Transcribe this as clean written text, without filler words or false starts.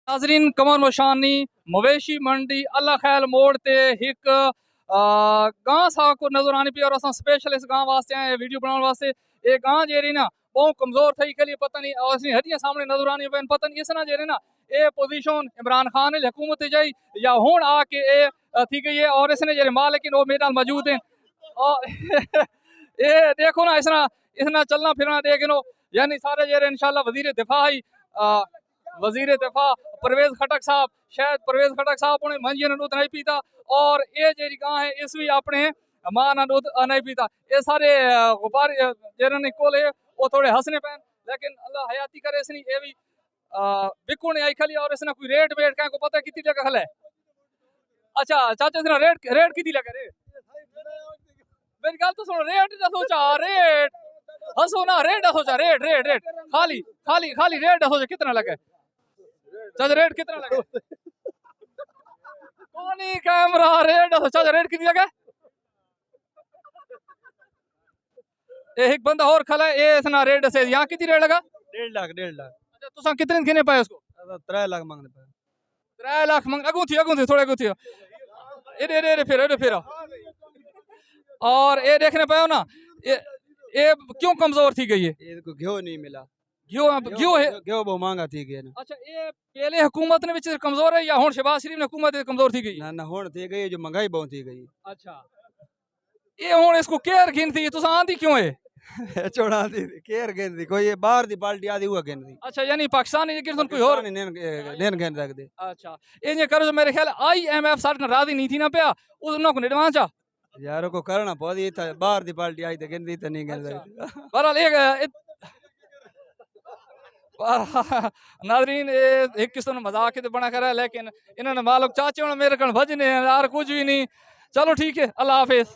नाजरीन कमर मशानी मवेशी मंडी अल्लाह खैल मोड़ ते एक गांव सा को नजर आनी पी और असां स्पेशल इस गांव वास्ते आए वीडियो बनाने वास्ते। ये गांव जेरी ना बहुत कमजोर थी कली पता नहीं और असली हड्डियां सामने नजर आनी पे पता नहीं इसना जेरे ना ये पोजीशन इमरान खान ने हुकूमत जाई या हुन आके ए थी गई है और इसने जेरे मालिक वो मेरे नाल मौजूद हैं और ये देखो ना इसना इसना चलना फिरना देखो यानी सारे जेरे इंशाल्लाह वजीर दिफा ही वजीर दिफा परवेज खटक साहब शायद परवेज खटक साहब उन्हें मंजी ने दूध नहीं पीता और ये जेरी गां है इस भी अपने मां ना दूध नहीं पीता। ये सारे गुब्बार जेरन कोल है वो थोड़े हंसने पैन लेकिन अल्लाह हयाती करे इसनी ये भी बिकुन आई खली और इसने कोई रेट वेट का को पता कितनी जगह खले। अच्छा चाचा इसने रेट रेट कितनी लगे रे मेरी गल तो सुनो रेट दा सोचा रेट हंसो ना रेट दा सोचा रेट रेट रेट खाली खाली खाली रेट दा सोचा कितना लगे चाचा रेट कितना लगे कौन कैमरा रेट चाचा रेट कितनी लगे एक बंदा और खला है ये इसना रेट से यहाँ कितनी रेट लगा 1.5 लाख 1.5 लाख। अच्छा तुसा कितने गिने पाए उसको 3 लाख मांगने पाए 3 लाख मंग अगू थी थोड़े अगू थी एरे फिर और ये देखने पाए ना ये क्यों कमजोर थी गई है ये को घ्यो नहीं मिला क्यों क्यों है घ्यो बहुत महंगा थी गया ना। अच्छा ये पहले हुकूमत ने विच कमजोर है या हुन शहबाज शरीफ ने हुकूमत कमजोर थी गई ना होड़ थी गई जो महंगाई बहुत थी गई। अच्छा ये हुन इसको केयर गिनती तुसा आंदी क्यों है छोड़ा दी केयर गिनती कोई ये बाहर दी पार्टी आदी हुआ गिनती। अच्छा यानी पाकिस्तान गिनती कोई और नेन गिन सकदे। अच्छा ये करो मेरे ख्याल आईएमएफ सारे राजी नहीं थी ना पे उसनो को एडवांस आ यारों को करना पौधी था बाहर दी पार्टी आई तो गिनती तो नहीं गिन सकती। बहरहाल एक नाजरीन एक किस्म मजाक ही बना कर लेकिन इन्होंने मालूम चाचे मेरे कण भजने यार कुछ भी नहीं। चलो ठीक है अल्लाह हाफिज।